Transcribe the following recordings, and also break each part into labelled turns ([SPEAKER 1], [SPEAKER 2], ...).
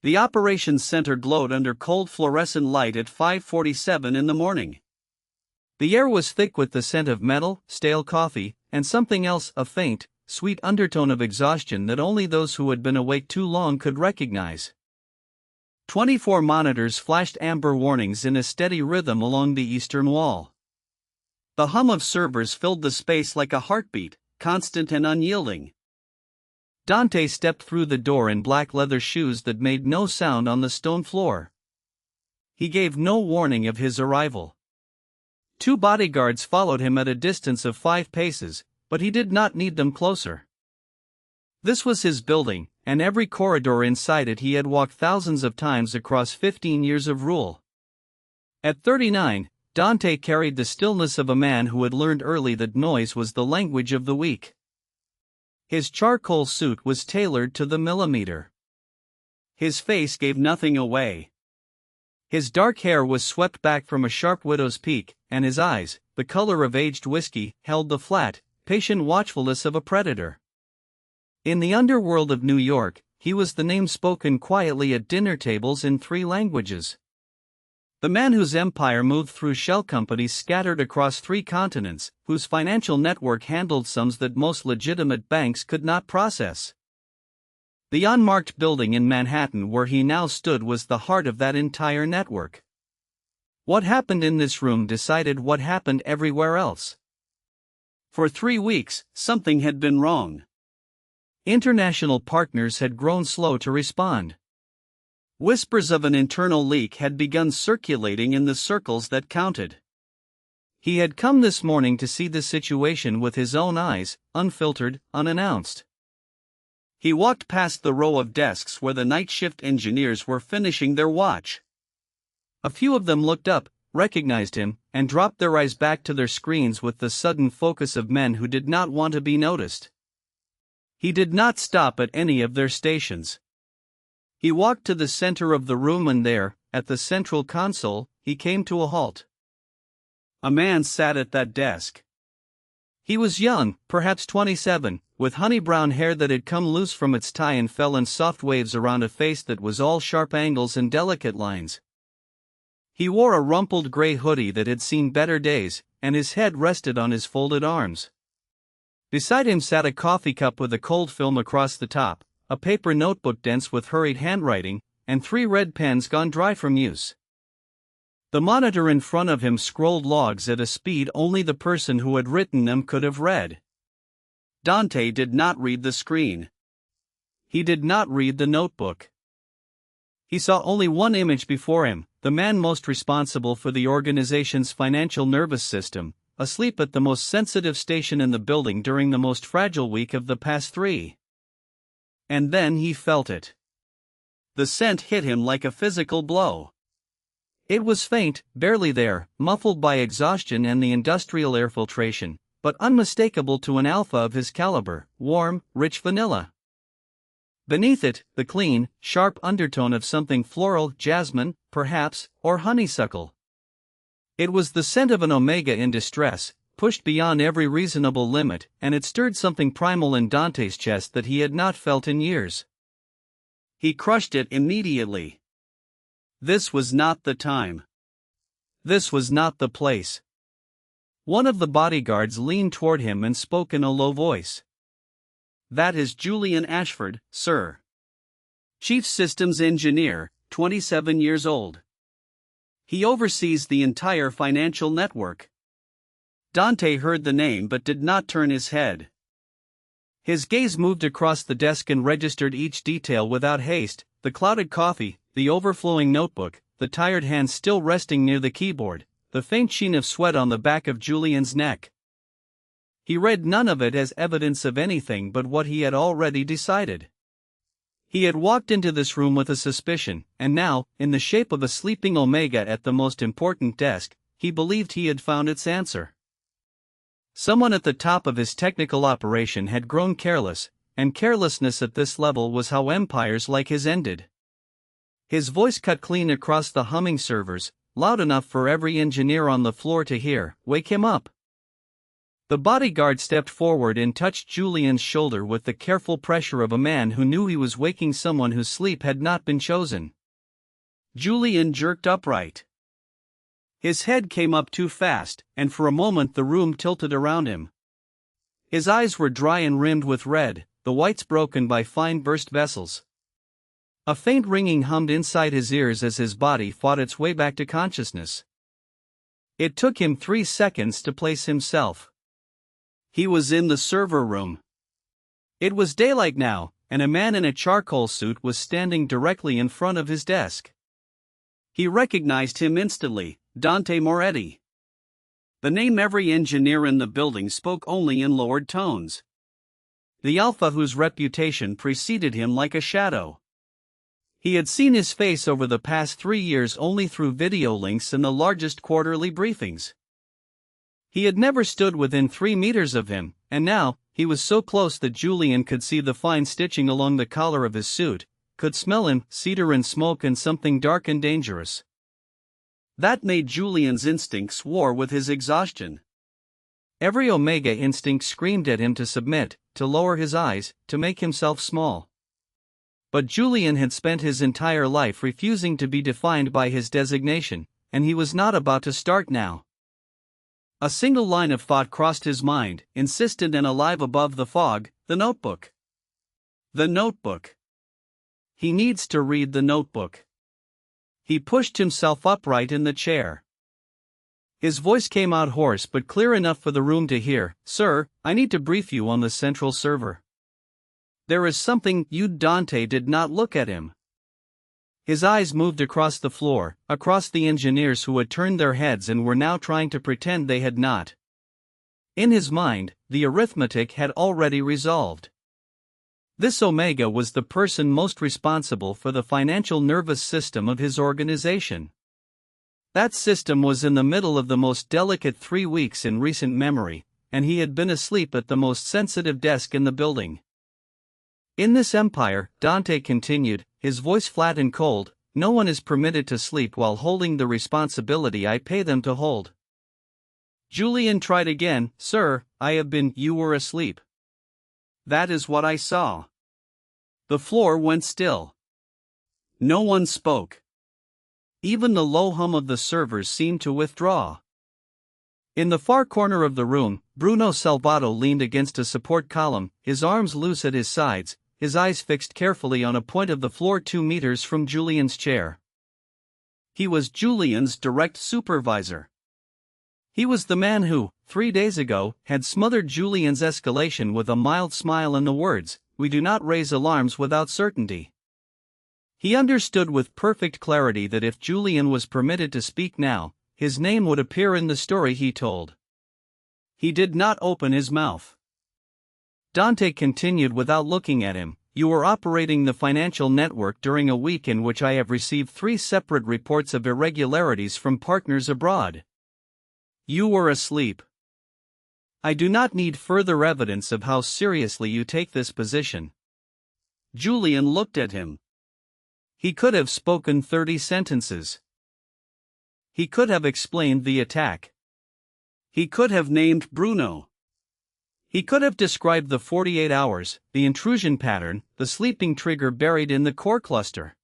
[SPEAKER 1] The operations center glowed under cold fluorescent light at 5:47 in the morning. The air was thick with the scent of metal, stale coffee, and something else, a faint, sweet undertone of exhaustion that only those who had been awake too long could recognize. 24 monitors flashed amber warnings in a steady rhythm along the eastern wall. The hum of servers filled the space like a heartbeat, constant and unyielding. Dante stepped through the door in black leather shoes that made no sound on the stone floor. He gave no warning of his arrival. 2 bodyguards followed him at a distance of 5 paces, but he did not need them closer. This was his building, and every corridor inside it he had walked thousands of times across 15 years of rule. At 39, Dante carried the stillness of a man who had learned early that noise was the language of the weak. His charcoal suit was tailored to the millimeter. His face gave nothing away. His dark hair was swept back from a sharp widow's peak, and his eyes, the color of aged whiskey, held the flat, patient watchfulness of a predator. In the underworld of New York, he was the name spoken quietly at dinner tables in 3 languages. The man whose empire moved through shell companies scattered across 3 continents, whose financial network handled sums that most legitimate banks could not process. The unmarked building in Manhattan where he now stood was the heart of that entire network. What happened in this room decided what happened everywhere else. For 3 weeks, something had been wrong. International partners had grown slow to respond. Whispers of an internal leak had begun circulating in the circles that counted. He had come this morning to see the situation with his own eyes, unfiltered, unannounced. He walked past the row of desks where the night shift engineers were finishing their watch. A few of them looked up, recognized him, and dropped their eyes back to their screens with the sudden focus of men who did not want to be noticed. He did not stop at any of their stations. He walked to the center of the room and there, at the central console, he came to a halt. A man sat at that desk. He was young, perhaps 27, with honey-brown hair that had come loose from its tie and fell in soft waves around a face that was all sharp angles and delicate lines. He wore a rumpled gray hoodie that had seen better days, and his head rested on his folded arms. Beside him sat a coffee cup with a cold film across the top, a paper notebook dense with hurried handwriting, and 3 red pens gone dry from use. The monitor in front of him scrolled logs at a speed only the person who had written them could have read. Dante did not read the screen. He did not read the notebook. He saw only one image before him, the man most responsible for the organization's financial nervous system, asleep at the most sensitive station in the building during the most fragile week of the past 3. And then he felt it. The scent hit him like a physical blow. It was faint, barely there, muffled by exhaustion and the industrial air filtration, but unmistakable to an alpha of his caliber, warm, rich vanilla. Beneath it, the clean, sharp undertone of something floral, jasmine, perhaps, or honeysuckle. It was the scent of an omega in distress, pushed beyond every reasonable limit, and it stirred something primal in Dante's chest that he had not felt in years. He crushed it immediately. This was not the time. This was not the place. One of the bodyguards leaned toward him and spoke in a low voice. "That is Julian Ashford, sir. Chief Systems Engineer, 27 years old. He oversees the entire financial network." Dante heard the name but did not turn his head. His gaze moved across the desk and registered each detail without haste, the clouded coffee, the overflowing notebook, the tired hands still resting near the keyboard, the faint sheen of sweat on the back of Julian's neck. He read none of it as evidence of anything but what he had already decided. He had walked into this room with a suspicion, and now, in the shape of a sleeping Omega at the most important desk, he believed he had found its answer. Someone at the top of his technical operation had grown careless, and carelessness at this level was how empires like his ended. His voice cut clean across the humming servers, loud enough for every engineer on the floor to hear. "Wake him up." The bodyguard stepped forward and touched Julian's shoulder with the careful pressure of a man who knew he was waking someone whose sleep had not been chosen. Julian jerked upright. His head came up too fast, and for a moment the room tilted around him. His eyes were dry and rimmed with red, the whites broken by fine burst vessels. A faint ringing hummed inside his ears as his body fought its way back to consciousness. It took him 3 seconds to place himself. He was in the server room. It was daylight now, and a man in a charcoal suit was standing directly in front of his desk. He recognized him instantly, Dante Moretti. The name every engineer in the building spoke only in lowered tones. The alpha whose reputation preceded him like a shadow. He had seen his face over the past 3 years only through video links and the largest quarterly briefings. He had never stood within 3 meters of him, and now, he was so close that Julian could see the fine stitching along the collar of his suit, could smell him, cedar and smoke and something dark and dangerous. That made Julian's instincts war with his exhaustion. Every Omega instinct screamed at him to submit, to lower his eyes, to make himself small. But Julian had spent his entire life refusing to be defined by his designation, and he was not about to start now. A single line of thought crossed his mind, insistent and alive above the fog: the notebook. The notebook. He needs to read the notebook. He pushed himself upright in the chair. His voice came out hoarse but clear enough for the room to hear. "Sir, I need to brief you on the central server. There is something you." Dante did not look at him. His eyes moved across the floor, across the engineers who had turned their heads and were now trying to pretend they had not. In his mind, the arithmetic had already resolved. This Omega was the person most responsible for the financial nervous system of his organization. That system was in the middle of the most delicate 3 weeks in recent memory, and he had been asleep at the most sensitive desk in the building. In this empire, Dante continued, his voice flat and cold, no one is permitted to sleep while holding the responsibility I pay them to hold. Julian tried again. "Sir, I have been." "You were asleep." "That is what I saw." The floor went still. No one spoke. Even the low hum of the servers seemed to withdraw. In the far corner of the room, Bruno Salvato leaned against a support column, his arms loose at his sides, his eyes fixed carefully on a point of the floor 2 meters from Julian's chair. He was Julian's direct supervisor. He was the man who, 3 days ago, had smothered Julian's escalation with a mild smile and the words, "We do not raise alarms without certainty." He understood with perfect clarity that if Julian was permitted to speak now, his name would appear in the story he told. He did not open his mouth. Dante continued without looking at him, "You were operating the financial network during a week in which I have received 3 separate reports of irregularities from partners abroad. You were asleep. I do not need further evidence of how seriously you take this position." Julian looked at him. He could have spoken 30 sentences. He could have explained the attack. He could have named Bruno. He could have described the 48 hours, the intrusion pattern, the sleeping trigger buried in the core cluster.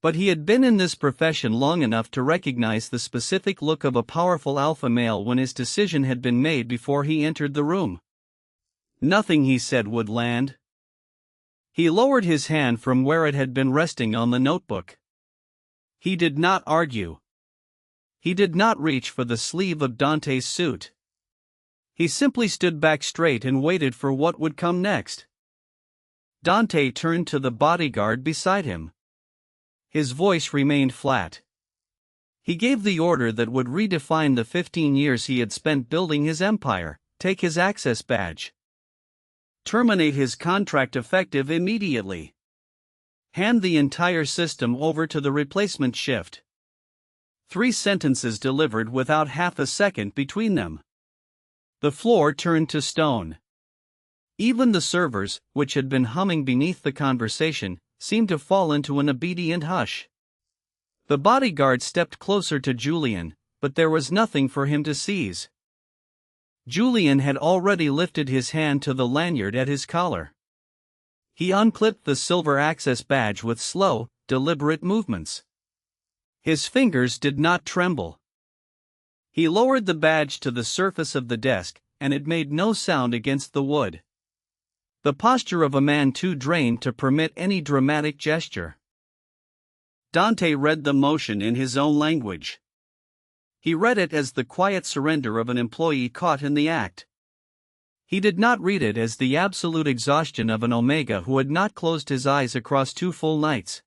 [SPEAKER 1] But he had been in this profession long enough to recognize the specific look of a powerful alpha male when his decision had been made before he entered the room. Nothing he said would land. He lowered his hand from where it had been resting on the notebook. He did not argue. He did not reach for the sleeve of Dante's suit. He simply stood back straight and waited for what would come next. Dante turned to the bodyguard beside him. His voice remained flat. He gave the order that would redefine the 15 years he had spent building his empire: take his access badge. Terminate his contract effective immediately. Hand the entire system over to the replacement shift. 3 sentences delivered without half a second between them. The floor turned to stone. Even the servers, which had been humming beneath the conversation, seemed to fall into an obedient hush. The bodyguard stepped closer to Julian, but there was nothing for him to seize. Julian had already lifted his hand to the lanyard at his collar. He unclipped the silver access badge with slow, deliberate movements. His fingers did not tremble. He lowered the badge to the surface of the desk, and it made no sound against the wood. The posture of a man too drained to permit any dramatic gesture. Dante read the motion in his own language. He read it as the quiet surrender of an employee caught in the act. He did not read it as the absolute exhaustion of an Omega who had not closed his eyes across 2 full nights.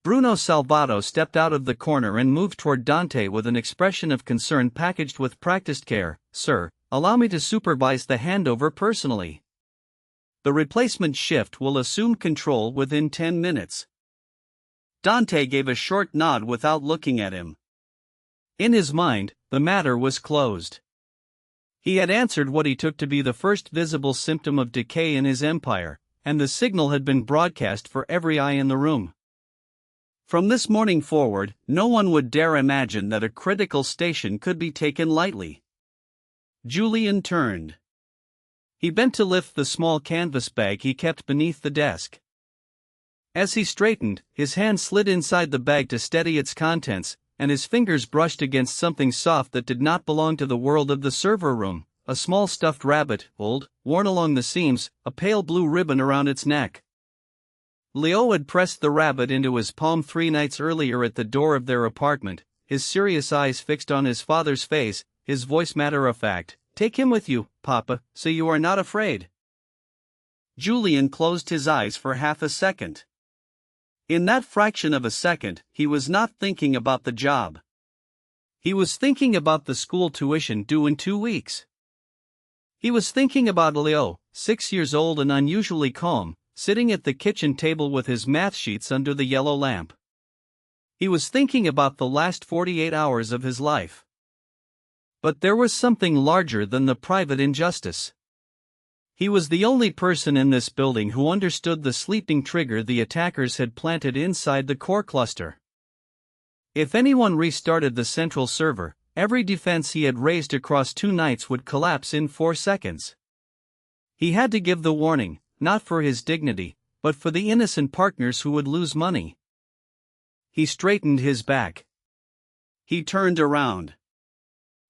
[SPEAKER 1] Bruno Salvato stepped out of the corner and moved toward Dante with an expression of concern packaged with practiced care. "Sir, allow me to supervise the handover personally. The replacement shift will assume control within 10 minutes. Dante gave a short nod without looking at him. In his mind, the matter was closed. He had answered what he took to be the first visible symptom of decay in his empire, and the signal had been broadcast for every eye in the room. From this morning forward, no one would dare imagine that a critical station could be taken lightly. Julian turned. He bent to lift the small canvas bag he kept beneath the desk. As he straightened, his hand slid inside the bag to steady its contents, and his fingers brushed against something soft that did not belong to the world of the server room, a small stuffed rabbit, old, worn along the seams, a pale blue ribbon around its neck. Leo had pressed the rabbit into his palm 3 nights earlier at the door of their apartment, his serious eyes fixed on his father's face, his voice matter-of-fact. "Take him with you, Papa, so you are not afraid." Julian closed his eyes for half a second. In that fraction of a second, he was not thinking about the job. He was thinking about the school tuition due in 2 weeks. He was thinking about Leo, 6 years old and unusually calm, sitting at the kitchen table with his math sheets under the yellow lamp. He was thinking about the last 48 hours of his life. But there was something larger than the private injustice. He was the only person in this building who understood the sleeping trigger the attackers had planted inside the core cluster. If anyone restarted the central server, every defense he had raised across 2 nights would collapse in 4 seconds. He had to give the warning, not for his dignity, but for the innocent partners who would lose money. He straightened his back. He turned around.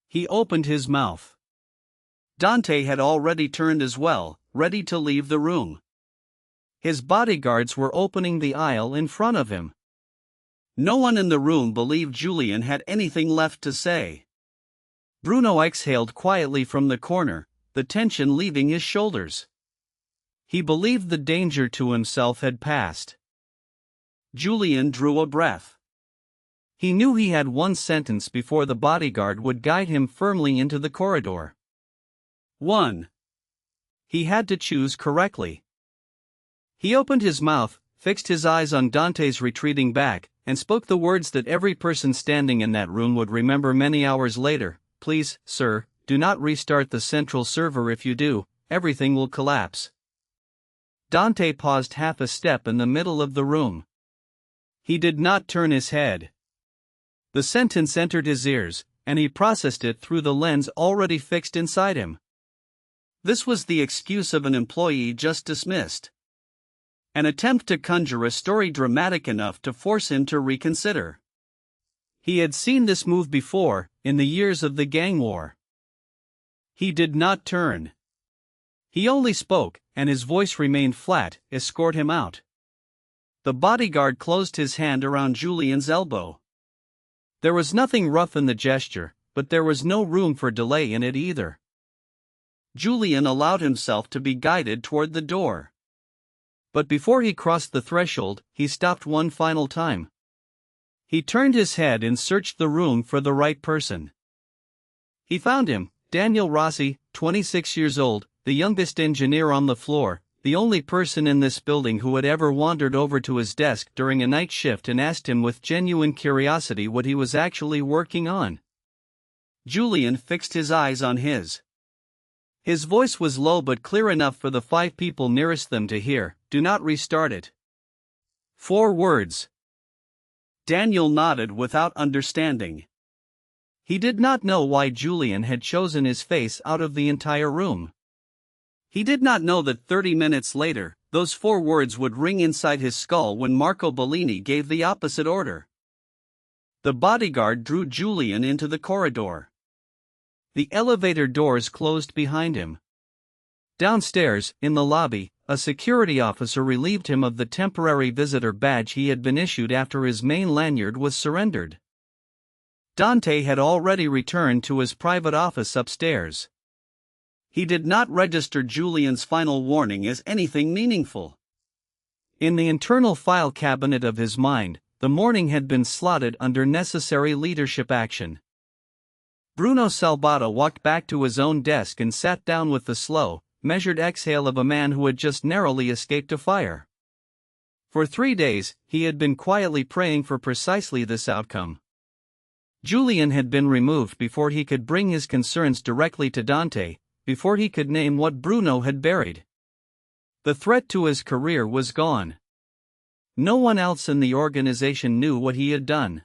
[SPEAKER 1] He opened his mouth. Dante had already turned as well, ready to leave the room. His bodyguards were opening the aisle in front of him. No one in the room believed Julian had anything left to say. Bruno exhaled quietly from the corner, the tension leaving his shoulders. He believed the danger to himself had passed. Julian drew a breath. He knew he had 1 sentence before the bodyguard would guide him firmly into the corridor. 1. He had to choose correctly. He opened his mouth, fixed his eyes on Dante's retreating back, and spoke the words that every person standing in that room would remember many hours later. "Please, sir, do not restart the central server. If you do, everything will collapse." Dante paused half a step in the middle of the room. He did not turn his head. The sentence entered his ears, and he processed it through the lens already fixed inside him. This was the excuse of an employee just dismissed. An attempt to conjure a story dramatic enough to force him to reconsider. He had seen this move before, in the years of the gang war. He did not turn. He only spoke, and his voice remained flat. "Escort him out." The bodyguard closed his hand around Julian's elbow. There was nothing rough in the gesture, but there was no room for delay in it either. Julian allowed himself to be guided toward the door. But before he crossed the threshold, he stopped one final time. He turned his head and searched the room for the right person. He found him, Daniel Rossi, 26 years old, the youngest engineer on the floor, the only person in this building who had ever wandered over to his desk during a night shift and asked him with genuine curiosity what he was actually working on. Julian fixed his eyes on his. His voice was low but clear enough for the 5 people nearest them to hear. "Do not restart it." 4 words. Daniel nodded without understanding. He did not know why Julian had chosen his face out of the entire room. He did not know that 30 minutes later, those 4 words would ring inside his skull when Marco Bellini gave the opposite order. The bodyguard drew Julian into the corridor. The elevator doors closed behind him. Downstairs, in the lobby, a security officer relieved him of the temporary visitor badge he had been issued after his main lanyard was surrendered. Dante had already returned to his private office upstairs. He did not register Julian's final warning as anything meaningful. In the internal file cabinet of his mind, the morning had been slotted under necessary leadership action. Bruno Salvato walked back to his own desk and sat down with the slow, measured exhale of a man who had just narrowly escaped a fire. For 3 days, he had been quietly praying for precisely this outcome. Julian had been removed before he could bring his concerns directly to Dante, before he could name what Bruno had buried. The threat to his career was gone. No one else in the organization knew what he had done.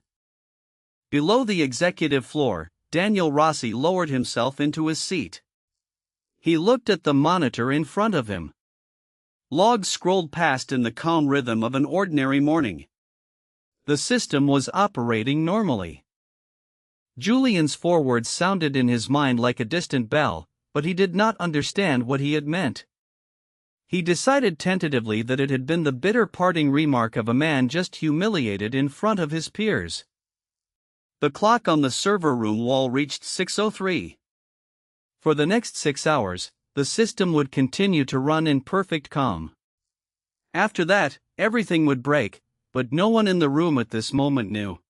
[SPEAKER 1] Below the executive floor, Daniel Rossi lowered himself into his seat. He looked at the monitor in front of him. Logs scrolled past in the calm rhythm of an ordinary morning. The system was operating normally. Julian's forwards sounded in his mind like a distant bell, but he did not understand what he had meant. He decided tentatively that it had been the bitter parting remark of a man just humiliated in front of his peers. The clock on the server room wall reached 6:03. For the next 6 hours, the system would continue to run in perfect calm. After that, everything would break, but no one in the room at this moment knew.